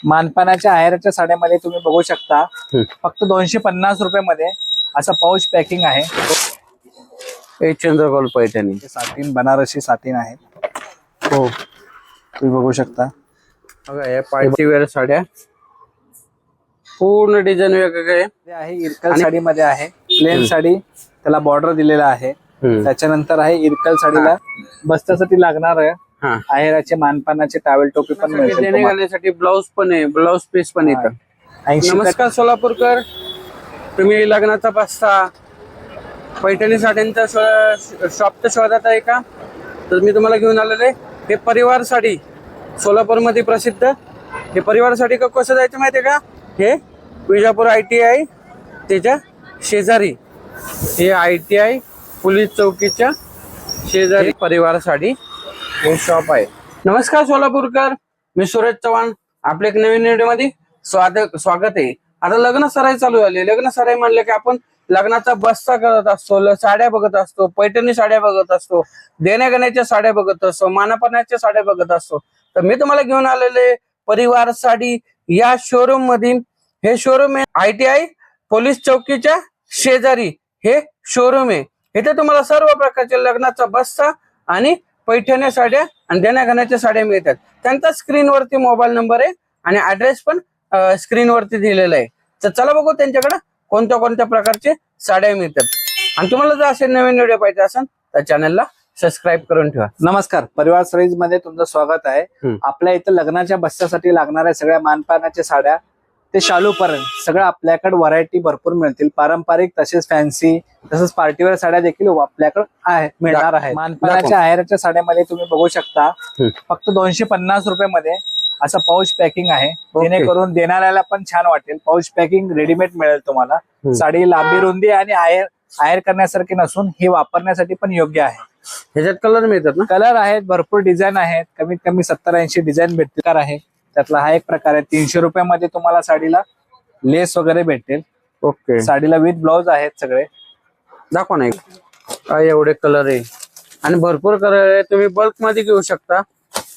मानपानाच्या आहेराच्या साड्यामध्ये तुम्ही बघू शकता फक्त 250 रुपयामध्ये असं पाऊच पॅकिंग आहे। हे चंद्रकोर पैठणी सातीन बनारसी सातीन आहे। हो तुम्ही बघू शकता बघा या पार्टी वेअर साड्या पूर्ण डिझाईन वेगवेगळे आहे। इरकल साडीमध्ये आहे प्लेन साडी, त्याला बॉर्डर दिलेला आहे। त्याच्यानंतर आहे इरकल साडीला बस्त्यासाठी लागणार आहे आहेराचे मानपानाचे टावेल टोपी पण मिळते। देणे घालण्यासाठी ब्लाउज पण आहे, ब्लाउज पीस पण येतं। नमस्कार सोलापूरकर, तुम्ही लग्नाचा बस्ता पैठणी साड्यांचा शॉप शोधात आहे का? तर मी तुम्हाला घेऊन आलेले हे परिवार साडी, सोलापूरमध्ये प्रसिद्ध हे परिवार साडी का कसं जायचं माहितीये का? हे विजापूर ITI त्याच्या शेजारी हे ITI पोलीस चौकीच्या शेजारी परिवार साडी हे शॉप आहे। नमस्कार सोलापूरकर, मी सूरज चव्हाण, आपल्या एक नवीन व्हिडिओ मध्ये स्वागत आहे। आता लग्न सराई चालू झाली। लग्न सराई म्हणलं की आपण लग्नाचा बस्ता करत असतो, साड्या बघत असतो, पैठणी साड्या बघत असतो, देण्याघेण्याच्या साड्या बघत असतो, मानापणाच्या साड्या बघत असतो। तर मी तुम्हाला घेऊन आलेले परिवार साडी या शोरूम मध्ये। हे शोरूम आहे ITI पोलीस चौकीच्या शेजारी हे शोरूम आहे। इथे तुम्हाला सर्व प्रकारच्या लग्नाचा बस्ता आणि पैठणी साड्या आणि देण्याघेण्याच्या साड्या मिळतात। त्यांचा स्क्रीनवरती मोबाईल नंबर आहे आणि ऍड्रेस पण स्क्रीनवरती दिलेला आहे। तर चला बघू त्यांच्याकडे कोणत्या कोणत्या प्रकारचे साड्या मिळतात। आणि तुम्हाला जर असे नवीन व्हिडिओ पाहिजे असेल तर चॅनलला सबस्क्राईब करून ठेवा। नमस्कार, परिवार साडीज मध्ये तुमचं स्वागत आहे। आपल्या इथं लग्नाच्या बस्त्यासाठी लागणाऱ्या सगळ्या मानपानाच्या साड्या ते शालू पर्यंत सगळं आपल्याकडे व्हरायटी भरपूर मिळतील। पारंपरिक तसेच फॅन्सी तसंच पार्टीवेअर साड्या देखील आपल्याकडे मिळणार आहे। मानपानाच्या आहेराच्या साड्यामध्ये तुम्ही बघू शकता फक्त 250 रुपयामध्ये असं पाऊच पॅकिंग आहे, जेणेकरून देणाऱ्याला पण छान वाटेल। पाऊच पॅकिंग रेडीमेड मिळेल तुम्हाला। साडी लांबी रुंदी आणि आयर करण्यासारखी नसून ही वापरण्यासाठी पण योग्य आहे। ह्याच्यात कलर मिळतात ना? कलर आहेत, भरपूर डिझाईन आहेत, कमीत कमी 70-80 डिझाईन भेटतील आहे। त्यातला हा एक प्रकार आहे। 300 रुपयामध्ये तुम्हाला साडीला लेस वगैरे भेटेल। ओके, साडीला विथ ब्लाउज आहेत सगळे। दाखवा ना काय एवढे कलर आहे आणि भरपूर कलर आहे। तुम्ही बल्क मध्ये घेऊ शकता।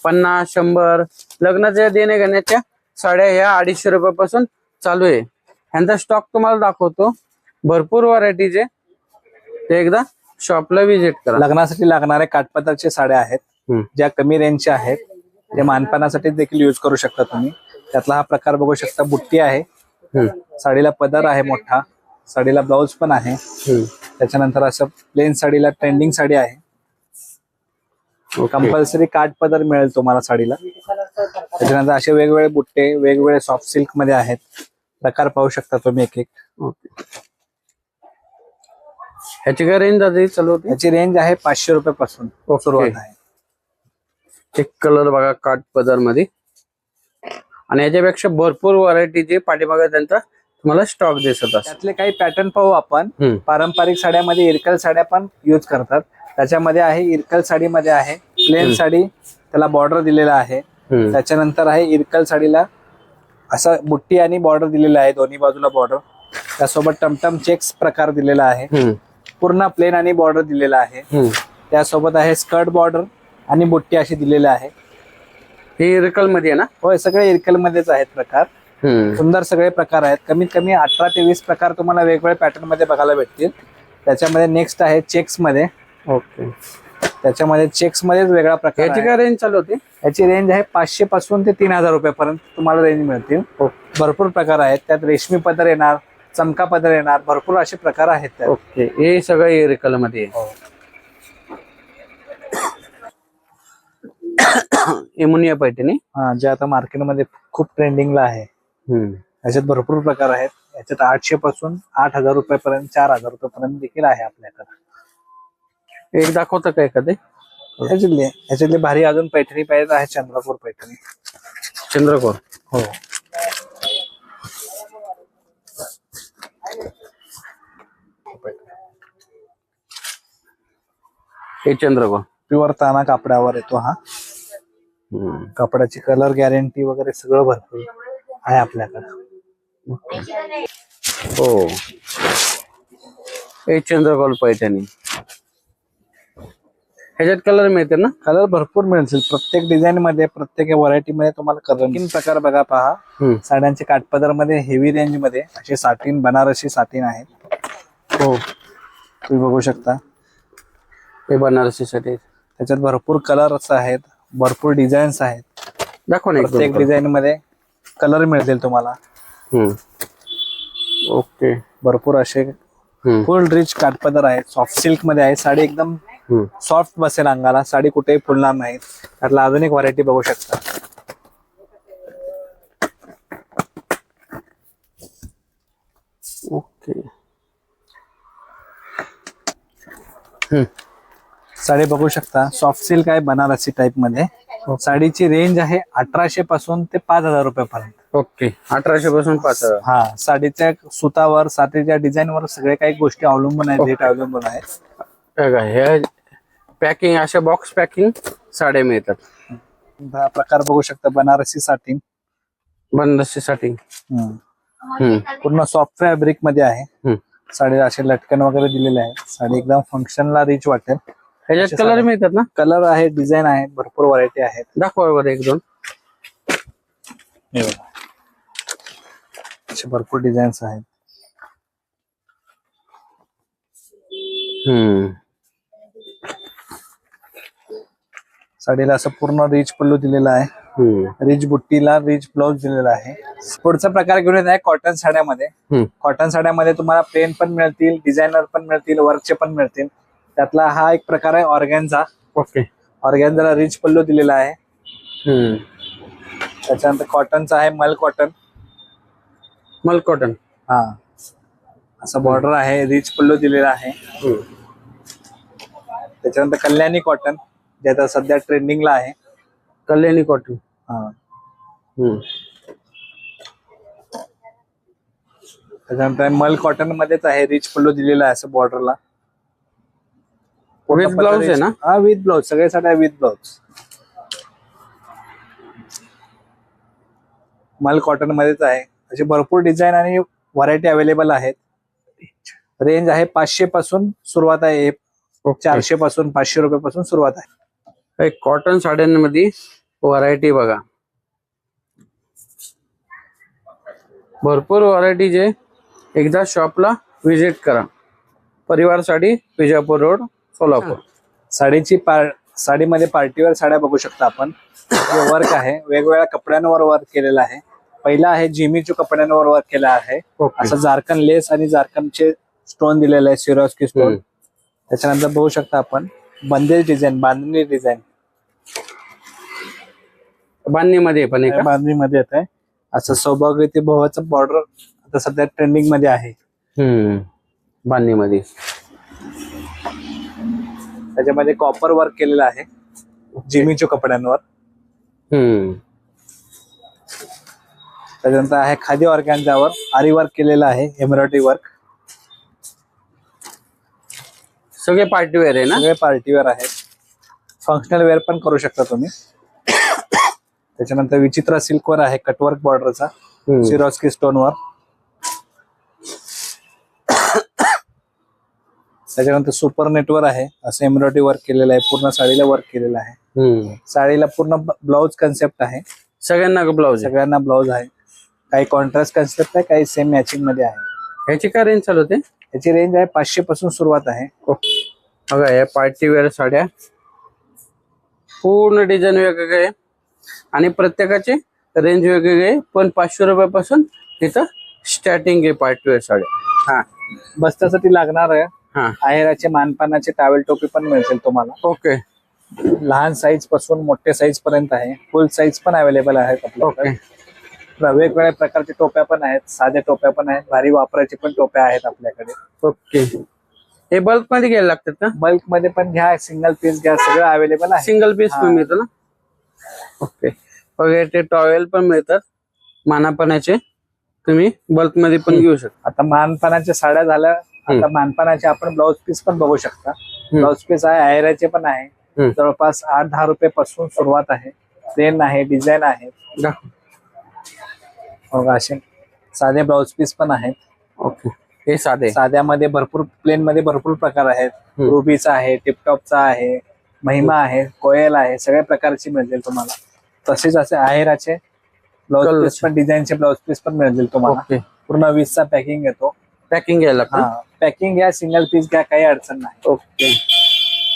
50-100 लग्नाच्या देणे घेण्याच्या साड्या ह्या 250 रुपयापासून चालू आहे। ह्यांचा स्टॉक तुम्हाला दाखवतो, भरपूर व्हरायटीज आहे। ते एकदा शॉपला व्हिजिट करा। लग्नासाठी लागणारे काठपदरच्या साड्या आहेत ज्या कमी रेंजच्या आहेत, ते मानपानासाठी देखील यूज करू शकता तुम्ही। त्यातला हा प्रकार बघू शकता, बुट्टी आहे, साडीला पदर आहे मोठा, साडीला ब्लाउज पण आहे। त्याच्यानंतर असं प्लेन साडीला ट्रेंडिंग साडी आहे, कंपल्सरी काठ पदर मिळेल तुम्हाला साडीला। त्याच्यानंतर असे वेगवेगळे बुट्टे वेगवेगळे सॉफ्ट सिल्क मध्ये आहेत, प्रकार पाहू शकता तुम्ही एक एक। ह्याची काय रेंज आहे चालू होती? ह्याची रेंज आहे 500 रुपयापासून सुरुवात आहे। एक कलर बघा काठ पदर मध्ये, आणि याच्यापेक्षा भरपूर व्हरायटीचे पाठीमागे त्यांचा तुम्हाला स्टॉक दिसत असतो। त्यातले काही पॅटर्न पाहू आपण। पारंपरिक साड्यामध्ये इरकल साड्या पण यूज करतात। त्याच्यामध्ये आहे इरकल साडीमध्ये आहे प्लेन साडी, त्याला बॉर्डर दिलेला आहे। त्याच्यानंतर आहे इरकल साडीला असा बुट्टी आणि बॉर्डर दिलेला आहे, दोन्ही बाजूला बॉर्डर। त्यासोबत टमटम चेक्स प्रकार दिलेला आहे, पूर्ण प्लेन आणि बॉर्डर दिलेला आहे। त्यासोबत आहे स्कर्ट बॉर्डर आणि बुट्टी अशी दिलेली आहे। हे इरकल मध्ये आहे ना? होय, सगळे इरकल मध्येच आहेत प्रकार। सुंदर सगळे प्रकार आहेत, कमीत कमी 18 ते 20 प्रकार तुम्हाला वेगवेगळ्या पॅटर्न मध्ये बघायला भेटतील। त्याच्यामध्ये नेक्स्ट आहे चेक्स मध्ये। ओके, त्याच्यामध्ये चेक्स मध्येच वेगळा प्रकार। याची काय रेंज चालू होती? याची रेंज आहे 500 पासून ते 3000 रुपयापर्यंत तुम्हाला रेंज मिळतील। भरपूर प्रकार आहेत, त्यात रेशमी पदर येणार, चमका पदर येणार, भरपूर असे प्रकार आहेत त्यात। ओके, हे सगळं इरकल मध्ये आहे। एमुनिया पैठणी जे आता मार्केटमध्ये खूप ट्रेंडिंगला आहे। याच्यात भरपूर प्रकार आहेत। याच्यात 800 पासून 8000 रुपयापर्यंत 4000 रुपयापर्यंत देखील आहे आपल्याकडे। एक दाखवतं का एखादे? याच्यातले भारी अजून पैठणी पाहिजे आहे, चंद्रकोर पैठणी। चंद्रकोर, हो। हे चंद्रकोर प्युअर ताना कापडावर येतो हा। कपड्याची कलर गॅरंटी वगैरे सगळं भरपूर आहे आपल्याकडे। हो, हे चंद्रकोर पैठणी ह्याच्यात कलर मिळते ना? कलर भरपूर मिळतील प्रत्येक डिझाईन मध्ये, प्रत्येक व्हरायटी मध्ये तुम्हाला कलर. तीन प्रकार बघा पहा. साड्यांचे काठपदर मध्ये हेवी रेंज मध्ये असे साटीन, बनारसी साटीन आहेत. हो, तुम्ही बघू शकता. हे बनारसी साठी त्याच्यात भरपूर कलर्स आहेत, भरपूर डिझाईन्स आहेत. दाखवा ना. प्रत्येक डिझाईन मध्ये कलर मिळतील तुम्हाला. ओके. भरपूर असे फुल रिच काठपदर आहेत. सॉफ्ट सिल्क मध्ये आहे. साडी एकदम सॉफ्ट बसेल अंगाला. साडी कुठेही फुलणार नाही. त्यातला अजून एक व्हरायटी बघू शकता. ओके. साडी बघू शकता. सॉफ्ट सिल्क आहे बनारसी टाइप मध्ये. साडीची रेंज आहे 1800 पासून ते 5000 रुपयापर्यंत. ओके. 1800 पासून 5000. हा, साडीच्या सुतावर, साडीच्या डिझाईन वर सगळे काही गोष्टी अवलंबून आहेत. रेट अवलंबून आहेत. हे पॅकिंग, अशा बॉक्स पॅकिंग साड्या मिळतात. हा प्रकार बघू शकता. बनारसी साटिन. बनारसी साठी पूर्ण सॉफ्ट फॅब्रिक मध्ये आहे. साडी असे लटकन वगैरे दिलेले आहे. साडी एकदम फंक्शनला रिच वाटेल. ह्याच्यात कलर मिळतात ना? कलर आहे, डिझाईन आहे, भरपूर व्हरायटी आहेत. दाखवा बरं एक दोन. हे बघा, असे भरपूर डिझाईन्स आहेत. साडीला असं पूर्ण रिच पल्लू दिलेला आहे. रिच बुट्टीला रिच ब्लाउज दिलेला आहे. पुढचा प्रकार घेऊन येत आहे कॉटन साड्यामध्ये. कॉटन साड्यामध्ये तुम्हाला प्लेन पण मिळतील, डिझायनर पण मिळतील, वर्कचे पण मिळतील. त्यातला हा एक प्रकार आहे ऑर्गॅन्झा. ओके. ऑर्गॅन्झाला रिच पल्लू दिलेला आहे. त्याच्यानंतर कॉटनचा आहे मल कॉटन. मल कॉटन. हा, असं बॉर्डर आहे, रिच पल्लू दिलेला आहे. त्याच्यानंतर कल्याणी कॉटन, जे आता सध्या ट्रेंडिंगला आहे. कल्याणी कॉटन. हा. त्याच्यानंतर मल कॉटन मध्येच आहे, रिच पल्लू दिलेला आहे असं बॉर्डरला. विथ ब्लाउज आहे ना? हा, विथ ब्लाउज. सगळे साड्या विथ ब्लाउज. मल कॉटन मध्येच आहे. असे भरपूर डिझाईन आणि व्हरायटी अवेलेबल आहेत. रेंज आहे 500 पासून सुरुवात आहे. 400 पासून 500 रुपयापासून सुरुवात आहे. कॉटन साड्यांमध्ये व्हरायटी बघा, भरपूर व्हरायटी. जे एकदा शॉपला व्हिजिट करा. परिवार साडी, विजापूर रोड, सोलापूर. साडीमध्ये पार्टीवेअर साड्या बघू शकता आपण. वर्क आहे, वेगवेगळ्या कपड्यांवर वर्क केलेला आहे. पहिला आहे जिमीचू कपड्यांवर वर्क केला आहे. असं जारकन लेस आणि जारकनचे स्टोन दिलेले आहे, सिरोस्की स्टोन. त्याच्यानंतर बघू शकता आपण बंदेज डिझाईन, बांधणी डिझाईन. बांधणीमध्ये पण आहे का? बांधणीमध्ये येत आहे. असं सौभाग्यवती भावाचं बॉर्डर आता सध्या ट्रेंडिंग मध्ये आहे. बांधणीमध्ये त्याच्यामध्ये कॉपर वर्क केलेलं आहे जिमीचू कपड्यांवर. त्याच्यानंतर आहे खादी ऑर्गॅन्झावर आरी वर्क केलेलं आहे, एम्ब्रॉयडरी वर्क. सगळे पार्टीवेअर आहे ना? सगळे पार्टीवेअर आहेत. फंक्शनल वेअर पण करू शकता तुम्ही. त्याच्यानंतर विचित्र सिल्क वर आहे, कटवर्क बॉर्डरचा, सिरोस्की स्टोन वर. त्याच्यानंतर सुपर नेटवर आहे, असं एम्ब्रॉयडरी वर्क केलेलं आहे. पूर्ण साडीला वर्क केलेलं आहे. साडीला पूर्ण ब्लाउज कन्सेप्ट आहे. सगळ्यांना ब्लाउज? सगळ्यांना ब्लाउज आहे. काही कॉन्ट्रास्ट कन्सेप्ट आहे, काही सेम मॅचिंग मध्ये आहे. ह्याची काय रेंज चालू होते? याची रेंज आहे 500 पासून सुरुवात आहे. बघा, या पार्टीवेअर साड्या पूर्ण डिझाईन वेगवेगळे आणि प्रत्येकाचे रेंज वेगवेगळे, पण 500 रुपयापासून तिथं स्टार्टिंग आहे पार्टीवेअर साड्या. हा, बस्त्यासाठी लागणार आहे. आहेराचे, मानपानाचे, टावेल टोपी पण मिळतील तुम्हाला. ओके. लहान साईज पासून मोठे साईज पर्यंत आहे. फुल साईज पण अवेलेबल आहेत आपल्याकडे. वेगवेगळ्या प्रकारच्या टोप्या पण आहेत, साध्या टोप्या पण आहेत, भारी वापरायचे पण टोप्या आहेत आपल्याकडे. ओके. हे बल्क मध्ये घ्यायला लागतात का? बल्क मध्ये पण घ्या, सिंगल पीस घ्या, सगळं अवेलेबल आहे. सिंगल पीस पण मिळतं ना? ओके. वगैरे ते टॉवेल पण मिळतात मानापणाचे, तुम्ही बल्क मध्ये पण घेऊ शकता. आता मानपानाच्या साड्या झाल्या, आता मानपानाचे आपण ब्लाउज पीस पण बघू शकता. ब्लाउज पीस आहे, आहेराचे पण आहे. जवळपास 8-10 रुपये पासून सुरुवात आहे. प्लेन आहे, डिझाईन आहे. असे साधे ब्लाउज पीस पण आहेत. ओके. हे साधे, साध्यामध्ये भरपूर, प्लेन मध्ये भरपूर प्रकार आहेत. रुबीचा आहे, टिपटॉपचा आहे, महिमा आहे, कोयल आहे, सगळ्या प्रकारची मिळतील तुम्हाला. तसेच असे आहेराचे ब्लाउज Colours. पीस पण, डिझाईनचे ब्लाउज पीस पण मिळतील तुम्हाला. ओके. पूर्ण 20चा पॅकिंग येतो. पॅकिंग घ्यायला लागतं. हा, पॅकिंग घ्या, सिंगल पीस घ्या, काही अडचण नाही. ओके.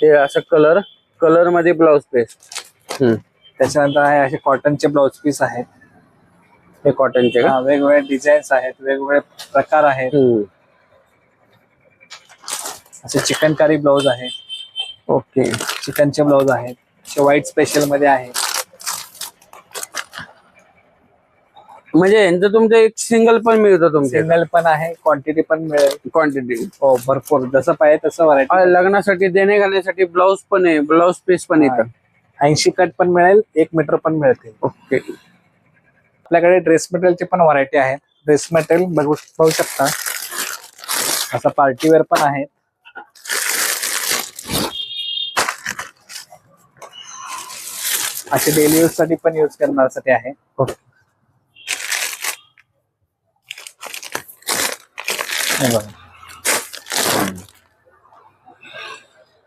हे असं कलर मध्ये ब्लाउज पीस. त्याच्यानंतर आहे असे कॉटनचे ब्लाउज पीस आहेत. हे कॉटनचे का? वेगवेगळे डिझाईन्स आहेत, वेगवेगळे प्रकार आहेत. असे चिकनकारी ब्लाउज आहेत. ओके. चिकनचे ब्लाउज आहेत. असे व्हाईट स्पेशल मध्ये आहे. म्हणजे यांचं तुमचं एक सिंगल पण मिळतं तुमचे? सिंगल पण आहे, क्वांटिटी पण मिळेल. क्वांटिटी हो, भरपूर, जसं पाहिजे तसं व्हरायटी. लग्नासाठी देणे घालण्यासाठी ब्लाउज पण आहे, ब्लाउज पीस पण येतं. 80 कट पण मिळेल, 1 मीटर पण मिळते. ओके. आपल्याकडे ड्रेस मटेरियलची पण व्हरायटी आहे. ड्रेस मटेरियल बघू शकता. असा पार्टीवेअर पण आहे. असे डेली यूज साठी पण यूज करण्यासाठी आहे. हे बघा.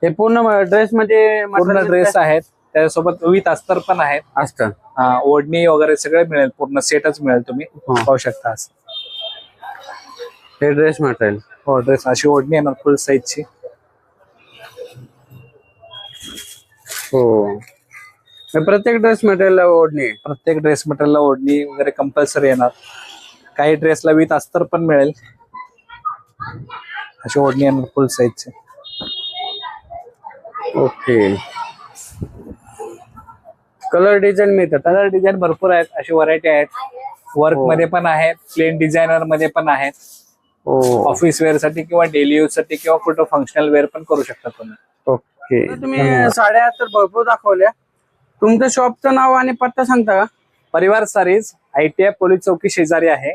हे पूर्ण ड्रेस मध्ये पूर्ण ड्रेस आहेत, त्याच्यासोबत विथ अस्तर पण आहेत. असतं. ओढणी वगैरे सगळे मिळेल, पूर्ण सेटच मिळेल. तुम्ही पाहू शकता. हे ड्रेस मटेरियल. हो, ड्रेस अशी ओढणी येणार फुल साईजची. हो, हे प्रत्येक ड्रेस मटेरियलला ओढणी. प्रत्येक ड्रेस मटेरियलला ओढणी वगैरे कंपल्सरी येणार. काही ड्रेसला विथ अस्तर पण मिळेल. अशी ओढणी येणार फुल साईजची. ओके. कलर डिझाईन मिळतात. कलर डिझाईन भरपूर आहेत. अशी व्हरायटी आहेत. वर्क मध्ये पण आहेत, प्लेन डिझायनर मध्ये पण आहेत. ऑफिस वेअर साठी किंवा डेली यूज साठी किंवा कुठं फंक्शनल वेअर पण करू शकता तुम्ही. ओके. तुम्ही साड्या तर भरपूर दाखवल्या. तुमच्या शॉपचं नाव आणि पत्ता सांगता का? परिवार सारीज, ITI पोलीस चौकी शेजारी आहे.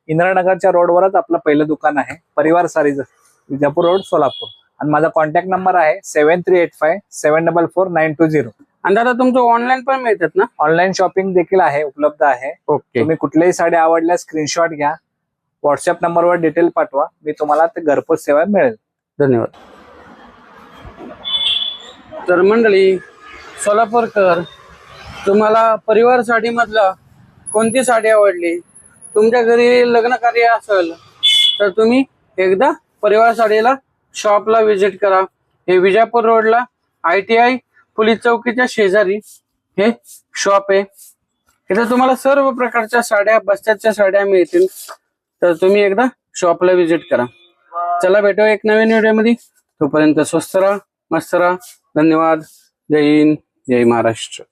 इंद्रानगरच्या रोडवरच आपलं पहिलं दुकान आहे. परिवार सारीज, विजापूर रोड, सोलापूर. आणि माझा कॉन्टॅक्ट नंबर आहे 7385744920. आणि दादा तुमचं ऑनलाईन पण मिळतात ना? ऑनलाईन शॉपिंग देखील आहे, उपलब्ध आहे. ओके. तुम्ही कुठल्याही साडी आवडल्या स्क्रीनशॉट घ्या, व्हॉट्सअप नंबरवर डिटेल पाठवा, मी तुम्हाला ते घरपोच सेवा मिळेल. धन्यवाद. तर मंडळी, सोलापूरकर, तुम्हाला परिवार साडी मधला कोणती साडी आवडली, तुमच्या घरी लग्न कार्य असेल तर तुम्ही एकदा परिवार साडीला शॉपला व्हिजिट करा. हे विजापूर रोडला ITI पोलीस चौकीच्या शेजारी हे शॉप आहे. इथे तुम्हाला सर्व प्रकारच्या साड्या, बस्त्याच्या साड्या मिळतील. तर तुम्ही एकदा शॉपला व्हिजिट करा. चला, भेटू एक नवीन व्हिडिओमध्ये. तोपर्यंत स्वस्त राहा, मस्त राहा. धन्यवाद. जय हिंद, जय महाराष्ट्र.